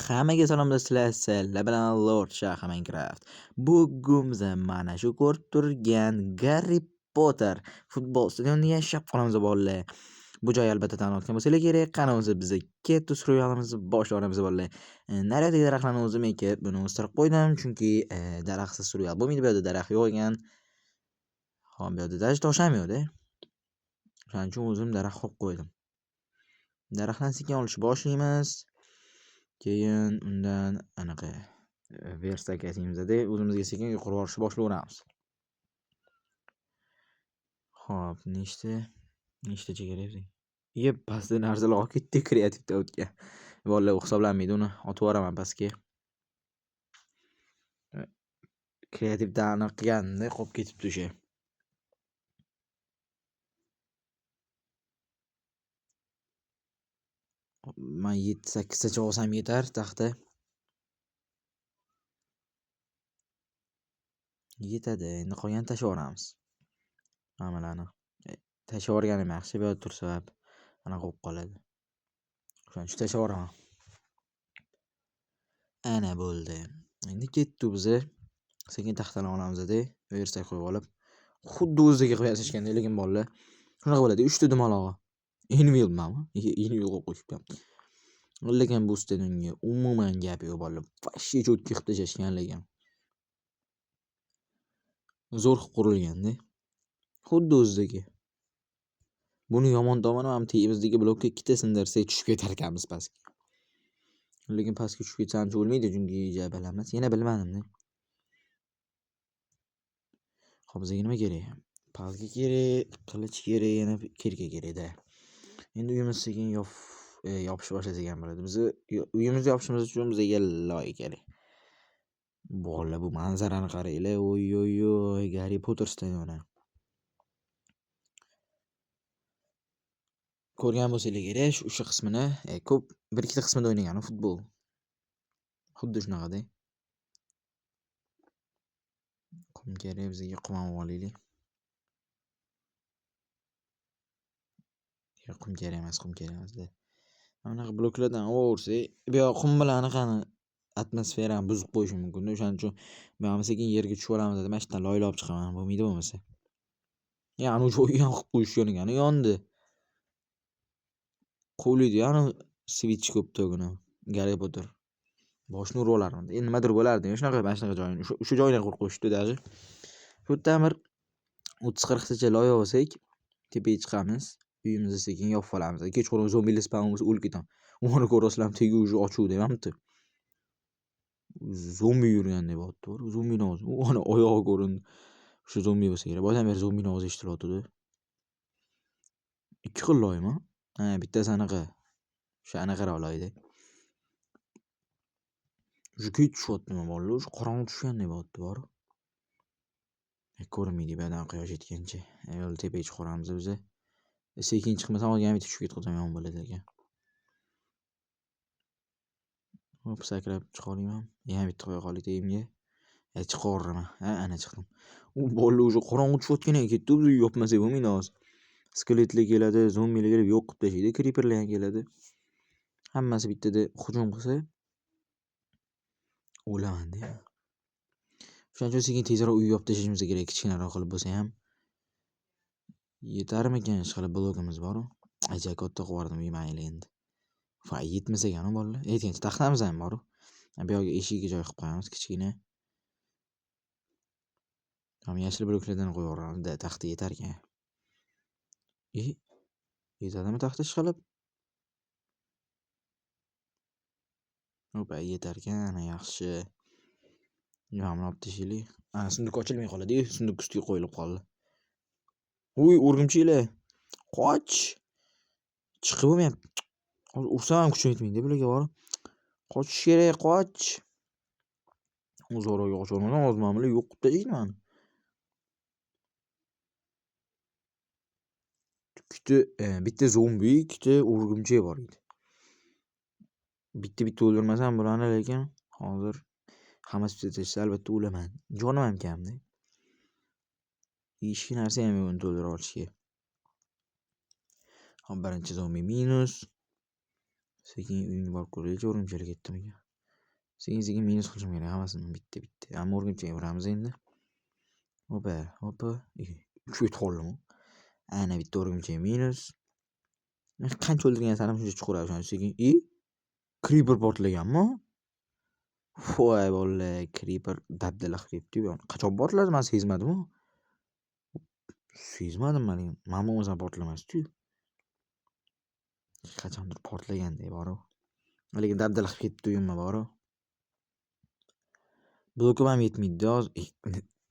Hammaga salom do'stlar, sizlar bilan Lord Shah Minecraft. Bugun biz mana shu ko'rib turgan Garri Potter futbol stadionida yashab qolamiz bolalar. Bu joy albatta tanitgan bo'lsa kerak. Qani o'zi biz kettu suriyalimizni boshlaymiz bolalar. Naradagi daraxtlarni o'zim ekib, buni o'stirib qo'ydim, chunki daraxtsiz suriyal bo'lmaydi, bu yerda daraxt yo'q ekan. Hop, bu yerda dash tosh ham yo'q-da. Shuning uchun o'zim daraxt qo'yib qo'ydim. Daraxtdan sekin olishni boshlaymiz. Keyin undan anaqa versak aytaymiz-da, o'zimizga sekin yuqori borishni boshlayveramiz. Xo'p, nechtacha kerak? Pastda narsalar olib ketdi kreativda o'tgan. Vallahi hisoblanmaydi, uni otib yuboraman pastga. Kreativda aniq qilganda qolib ketibdi o'sha. Men 7-8 tacha olsam yetar taxta. Yetadi. Endi qolgan tashlab yuboramiz. Hammalarni. Tashlab yuborganim yaxshi, bu yerda tursa anaqa bo'lib qoladi. Shuning uchun tashlab yuboraman. Ana bo'ldi. Endi ketdi biza. Sekin taxtani olamiz-da, versak qo'yib olib. Xuddi o'ziga qo'yasizganda, lekin bolalar shunaqa bo'ladi. 3 ta dumalog'i. Inwheel mami? Inwheel qo'yib qo'yishgan. Lekin bu stadionga umuman gap yo'q bolalar. Vashshe cho'tga qilib tashashgan lekin. Zo'r qilib qurilganda. Xuddi o'zidagi. Buni yomon tomoni ham temizdagi blokka ikkita sindirsak tushib ketar ekanmiz pastga. Lekin pastga tushib ketsa ancha o'lmaydi, chunki jabalamiz. Yana bilmadim-da. Xo'p, bizga nima kerak? Palga kerak, qilich kerak, yana kirka kerak-da. Endi uyimiz sekin yopishib boshlasak ham bo'ladi. Biz uyimizni yopishimiz uchun bizga loy kerak. Bolalar, bu manzarani qaranglar. Oy, Garri Potter stadioni. Ko'rgan bo'lsangiz kerak, o'sha qismini, ko'p bir-ikkita qismida o'ynagan futbol. Xuddi shunaqada. Qum kerak, bizga qum olib olaylik. Qum kerak emas-da. Mana bunaqa bloklardan olursak, bu yoq qum bilan anaqani atmosferani buzib qo'yishi mumkin. O'shaning uchun men sekin yerga tushib olamiz dedim, mana shu yerdan loyla olib chiqaman. Bo'lmaydi bo'lmasa. Ya'ni o'sha o'ygan qilib qo'yishgan ekan, yondi. Qo'yildi, ya'ni switch ko'ptagina Garri Potter. Boshni urib olardim. Endi nimadir bo'lardi. Shunaqa mana shunaqa joyini, o'sha joyini qurib qo'yishdi даже. Shu yerdan bir 30-40 tacha loy olsak, tepaga chiqamiz. Uyimizni sekin yopib olamiz. Kechqurun zombilar spawn bo'lsa o'lib ketamiz. Uni ko'rasizlarmi, tegi уже ochuv deyapti. Zombi yurgandek bo'pti. Zombini o'zi. Ona oyog'i ko'rindi. Shu zombi bo'lsa kerak. Boydan beri zombini ovozi eshitilyapti-da. 2 xil loymi? Ha, bittasi anaqa. O'sha anaqa loyda. Shu kech tushyaptimi bolalar? Shu qorong'i tushgandek bo'pti, bor. Ko'rinmaydi badan quyosh yetgancha. Yo'l tepaga chiqib olamiz biz. Sekin chiqmasam olgan bitta tushib ketib yomon bo'ladi ekan. Hop, sakrab chiqa olaman. Yana bitta qo'ya qolaylik teyimga. Chiqa olraman. Ha, ana chiqdim. U bolalar o'sha qorong'i tushayotgan ketdi, biz yopmasak bo'lmaydi hozir. Skeletlar keladi, zombilar kelib yo'q qilib tashlaydi, creeperlar ham keladi. Hammasi bittada hujum qilsa o'laman-da. Shuning uchun sekin tezroq uy yopib tashlashimiz kerak, kichkinaroq qilib bo'lsa ham. Yetarmikan ishqilib blogimiz bor-ku. Ajab katta qilib yubordim uy mayli endi. Fa yetmasa ekan bolalar. Aytgancha taxtamiz ham bor-ku. Bu yoqqa eshikka joy qilib qo'yamiz kichkina. Ham yashil bloklardan qo'yib yuboramiz, taxta yetar ekan. Yetadimi taxta ishqilib? Hop, yetar ekan, yaxshi. Yo'qni olib tashlaylik. Ana sunduq ochilmay qoladi, sunduq ustiga qo'yilib qoldi. Uy, o'rgimchilar. Qoch. Chiqib bo'lmayapti. Ursam ham kuchim yetmaydi bularga bor. Qochish kerak, qoch. O'zaro qocha olmadim, hozir men bilan yo'q qilib tashlayman. Bitta zombi, ikkita o'rgimchi bor edi. Bitta o'ldirmasam bularni, lekin hozir hammasi bitsa albatta o'laman. Jonim ham kamda. Hech narsa ham yo'q uni to'ldira olishga. Hop, birinchi zombi minus. Sekin uyga borib ko'raylik, o'rgimchilar ketdimi? Sekin minus qilishim kerak hammasini bitta. Ammo o'rgimchaga boramiz endi. Hopa. 3 yetib qoldimi? Ana bitta o'rgimchak minus. Qancha o'ldirgan sanim shuncha chuquradi o'shani sekin. Creeper portlaganmi? Voy bolalar, Creeper dabdala qilib ketdi. Qachon portladi? Men sezmadim-ku. Sezmadim men. Men bo'lmasam portlamasdi-ku. Qachondir portlaganda bor-ku. Lekin dabdala qilib ketdi uyimma bor-ku. Blokim ham yetmaydi hozir.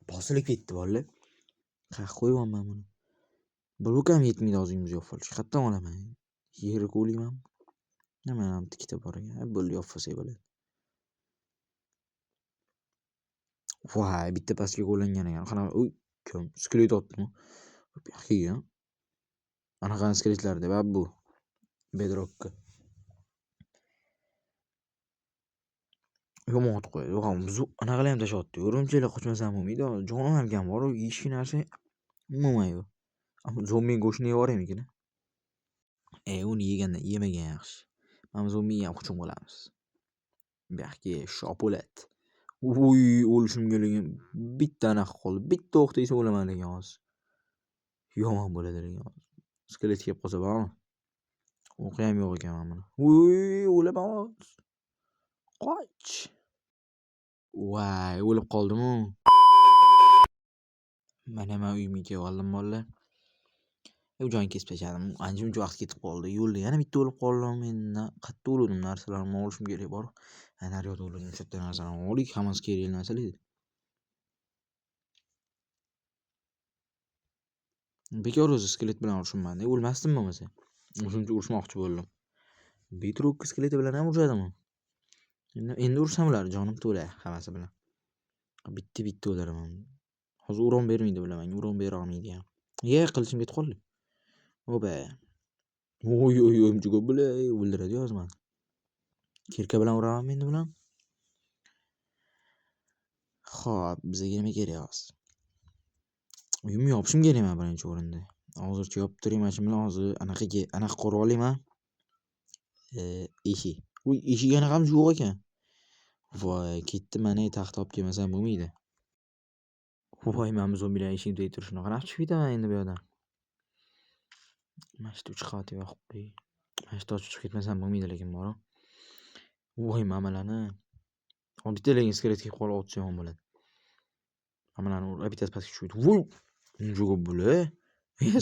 Bosilib ketdi bolalar. Qaq qo'yibman buni. Blokim ham yetmaydi hozir uyimizga yo'qolish. Qayerdan olaman? Yeri qo'ymayman. Nima ham ikkita bor ekan. Bo'ldi yo'qolsa bo'ladi. Voy, bitta pastga qo'llangan ekan. Qanaqa kim skelet otdimi? Yo'q. Anaqa skeletlar deb bu Bedrockka. Yomon otib qo'yadi. Yo'q, biz anaqalar ham tashatdi. O'rimchilar qochmasam bo'lmaydi. Jonim ham kam bor, hech narsa umumaydi. Ammo zombi go'shtini yevoraymikin. Uni yemagan yaxshi. Mana zombiga ham qochib qolamiz. Bu yoqqa shopolat. O'lishim kerak. Bitta anaqa qoldi. Bitta o'q tegsa o'laman lekin hozir. Yomon bo'ladi lekin hozir. Skelet kelib qolsa bormi? O'qi ham yo'q ekan mana. O'laman. Qoch. Voy, o'lib qoldim-ku. Mana men uyimga kelib oldim bolalar. Joyni kesib tashladim. Ancha vaqt ketib qoldi. Yo'lda yana bitta o'lib qoldim. Men qayerda o'ldim? Narsalarni olishim kerak bor. Naryoqda o'ldim. Shu yerda narsalarni olik, hammasi kerak narsalar edi. Bekor o'zi skelet bilan urishimman. O'lmasdim bo'lmasa. O'shuncha urishmoqchi bo'ldim. Bedrock skeleti bilan ham urishadimi? Endi ursam ular jonim to'la hammasi bilan. Bitta o'laraman. Hozir uron bermaydi bilaman. Uron bera olmaydi ham. Qilishim ketib qoldi. Oba. Umchuq bo'lay o'ldiradi yozman. Kirka bilan uraman endi bilan. Xo'p, bizga nima kerak hozir? Uyimni yopishim kerak men birinchi o'rinda. Hozircha yopib turayman bilan hozir anaqa qurib olayman. Eshik. Eshik anaqamiz yo'q ekan. Voy, ketdi mana taxt olib kelmasam bo'lmaydi. Voy, men zombilar eshikni tegib turishini qanaqa chiqib ketaman endi bu yerdan. Mana shu 3 qavat yoqib qo'y. Mana shu chiqib ketmasam bo'lmaydi lekin bor. Voy, mamalarni. Bitta lekin skelet kelib qolib otsa yomon bo'ladi. Mamalarni bittasi pastga tushdi. Voy, unjo'ga bo'la.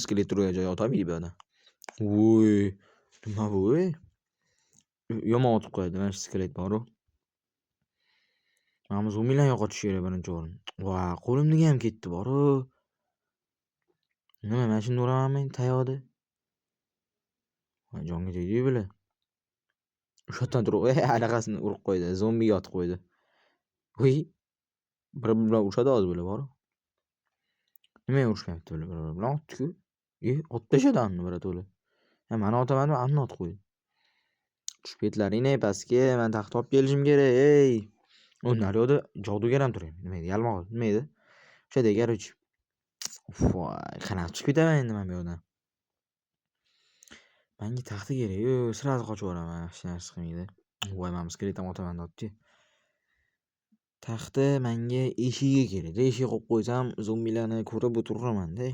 Skelet turgan joyga otamaydi bu yerdan. Voy, nima bu? Yomon otib qo'yadi mana shu skelet bor-ku. Mana zombilar yo'qotish kerak birinchi o'rin. Voy, qo'limdagi ham ketdi bor-ku. Nima men shuni uraman men tayoqda. Voy, jonga tegdi bular. O'shatdan turib, anaqasini urib qo'ydi. Zombiga otib qo'ydi. Voy, bir-bilan urushadi hozir bular bor. Nimaga urushmayapti bular bir-bilan otdi-ku. Otib tashadanmi bir to'la. Meni otaman, ammo otib qo'ydi. Tushib ketlaring pastga, men taxt olib kelishim kerak. Naryoqda jodugar ham turibdi. Nima edi? Yalmog'iz. Nima edi? O'sha garchi. Voy, qanaqa chiqib ketaman endi men bu yerdan. Menga taxti kerak-ku, sirasi qochib boraman, hech narsa qilmaydi. Voy, men skeletim otaman debdi. Taxti menga eshigi kerak. Eshik qo'yib qo'ysam, zombilarni ko'rib o'tiraman-da.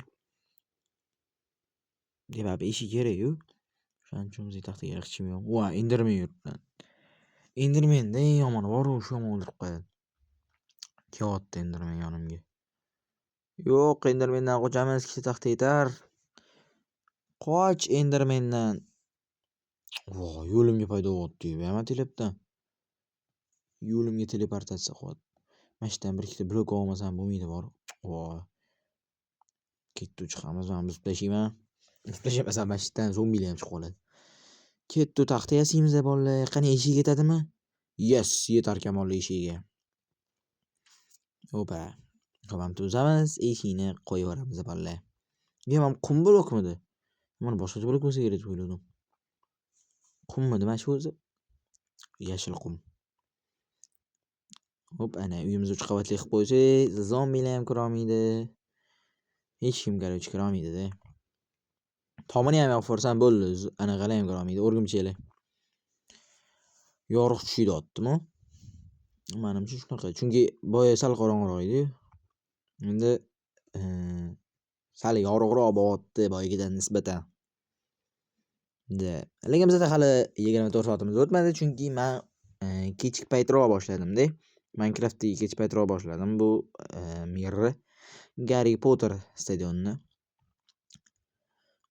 Demak, eshik kerak-ku. Shuning uchun bizga taxti kerak hech kim yo'q. Voy, Enderman yuribdi. Enderman-da eng yomoni bor-ku, shu yomon o'ldirib qo'yadi. Kelyapti Enderman yonimga. Yo'q, Endermandan qochamiz, ikkita taxta yetar. Qoch Endermandan. Voy, yo'limga paydo bo'ldi. Nima telebdan? Yo'limga teleportatsiya qilyapti. Mashdan bir ikkita blok olmasam bo'lmaydi bor. Voy. Ketdi chiqamiz, men buzib tashlayman. Buzib tashlamasam mashdan zombilar ham chiqib qoladi. Ketdi taxta yasaymiz bolalar. Qani eshik yetadimi? Yes, yetar kamolli eshigiga. Opa. Qamam tuzamiz, eshikni qo'yib yuboramiz bolalar. Men qum blokmidi? Mana boshqa blok bo'lsa kerak deb o'yladim. Qummidi mana shu o'zi? Yashil qum. Hop, ana uyimizni 3 qavatli qilib qo'ysak, zombilar ham kira olmaydi. Hech kim garchi kira olmaydi-da. Tomini ham yopib forsam bo'ldi. Anaqalar ham kira olmaydi, o'rgimchaklar. Yorug' tushiyaptimi? Menimcha shunaqa. Chunki boya sal qorong'iroq edi. Endi sal yorug'roq bo'lyapti boyagidan nisbatan. Lekin bizda hali 24 soatimiz o'tmadi, chunki men kechki paytroq boshladim-da. Minecraft'ni kechki paytroq boshladim. Bu Mirror Garri Potter stadionini.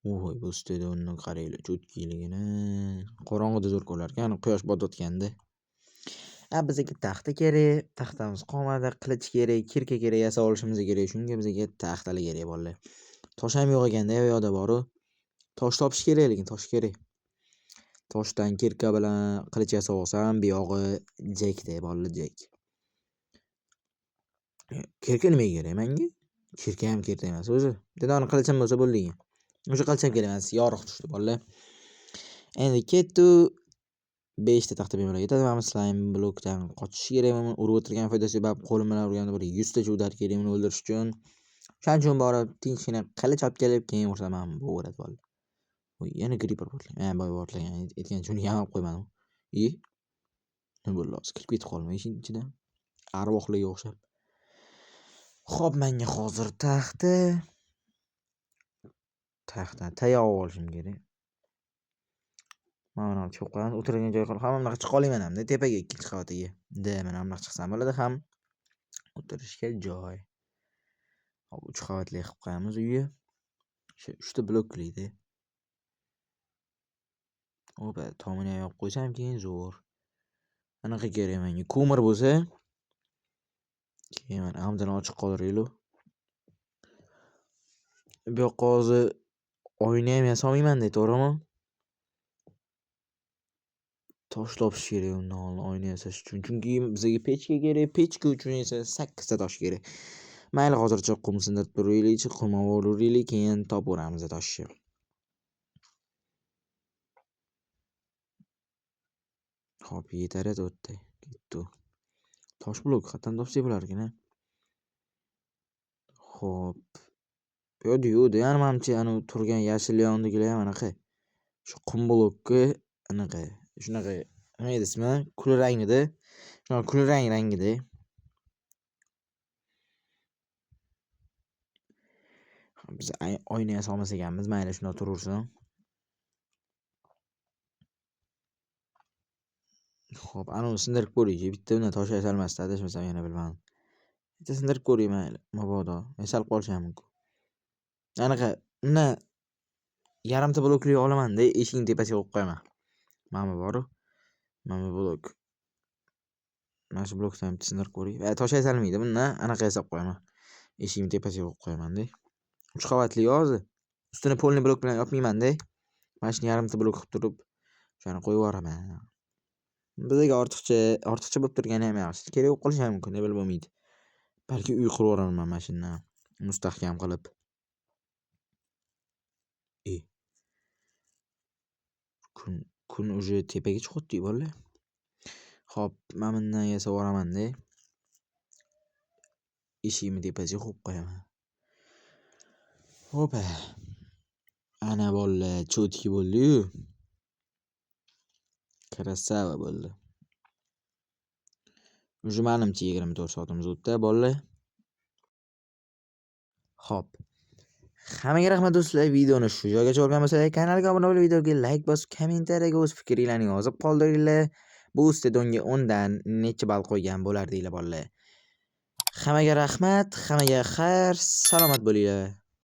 Voy, bu stadionni qaranglar, cho'tkiligini. Qorong'ida zo'r ko'rarkan, quyosh botayotganda. Bizga taxta kerak, taxtamiz qolmadi, qilich kerak, kirka kerak, yasab olishimiz kerak. Shunga bizga taxtalar kerak bolalar. Tosh ham yo'q ekanda, u yoqda bor-ku. Tosh topish kerak, lekin tosh kerak. Toshdan kirka bilan qilich yasab olsam, bu yog'i jakda, bolalar jak. Kirka nimaga kerak menga? Kirka ham kerak emas o'zi. Dedani qilichim bo'lsa bo'ldi. O'sha qilich ham kerak emas, yorug' tushdi bolalar. Endi ketdi. 5 ta taxta bemalol yetadi. Mana slime blokdan qochish kerak. Uni urib o'tirgan foydasi yo'q. Qo'lim bilan urganda bir 100 ta udar kerak uni o'ldirish uchun. Shuning uchun borib tinchgina qilich olib kelib, keyin ursam ham bo'laveradi bolalar. Voy, yana creeper portlagan. Boy portlagan. Aytgancha uni ham qo'ymadim. Nima bo'ldi? Kirib ketib qolmay ishning ichidan. Arvohlarga o'xshab. Xo'p, menga hozir taxta tayoq olishim kerak. Mana buni chiqib qo'yamiz. O'tirgan joy qolib, hamma bunaqa chiqa olmayman hamda tepaga 2-chi qavatiga. Mana bunaqa chiqsam bo'ladi ham. O'tirishga joy. Hop, 3 qavatli qilib qo'yamiz uyni. Shu 3 ta bloklaydi. Hop, tomini yoqib qo'ysam keyin zo'r. Anaqa kerak menga. Ko'mir bo'lsa, keyin mana hamdani ochiq qoldiraylik. Bu yoqqa hozir oyna ham yasamayman-da, to'g'rimi? Tosh topish kerak undan oldin oyna yasash uchun. Chunki bizga pechka kerak, pechka uchun esa 8 ta tosh kerak. Mayli, hozircha qum sindirib turaylik, qum oluraylik, keyin topaveramiz toshni. Xo'p, yetar edi o'tdi. Ketdi. Tosh blok qatdan topsak bo'lar ekan-a? Xo'p. Yo'q, yana menimcha anu turgan yashil yondagilar ham anaqa. Shu qum blokka anaqa, shunaqa nima edi ismi? Kul rangida. Shunaqa kul rangida. Biz oyna yasolmas ekanmiz, mayli shunda turaversin. Xo'p, anu sindirib ko'raylik. Bitta undan tosh yasalmasdi, adashmasam yana bilmadim. Bitta sindirib ko'ray mayli, mabodo. Yasalib qolishi ham mumkin. Anaqa, undan yarimta blokli olaman-da, eshikning tepasiga qo'yib qo'yaman. Mana bor-ku. Mana blok. Mana shu blokdan bitta sindirib ko'ray. Tosh yasalmaydi bundan, anaqa yasab qo'yaman. Eshikning tepasiga qo'yib qo'yaman-da. 3 qavatli hozir. Ustini polni blok bilan yopmayman-da. Mana shuni yarimta blok qilib turib, shuni qo'yib yuboraman. Bizga ortiqcha bo'lib turgani ham yaxshi. Kerak bo'lib qolishi ham mumkin, bilib bo'lmaydi. Balki uy qurib yuboraman mana shundan. Mustahkam qilib. Kun уже tepaga chiqyapti bolalar. Xo'p, men bundan yasab yuboraman-da. Eshikni tepasiga qo'yib qo'yaman. Xo'p. Ana bolalar, cho'tki bo'ldi-yu. Krasava bo'ldi. Уже menimcha 24 soatimiz o'tdi bolalar. Xo'p. Hammaga rahmat do'stlar. Videoni shu joygacha ko'rgan bo'lsangiz, kanalga obuna bo'lib, videoga like bosib, kommentariyaga o'z fikringizni yozib qoldiringlar. Bu stadionga 10 dan necha ball qo'ygan bo'lardinglar bolalar. Hammaga rahmat, hammaga xayr, salomat bo'linglar.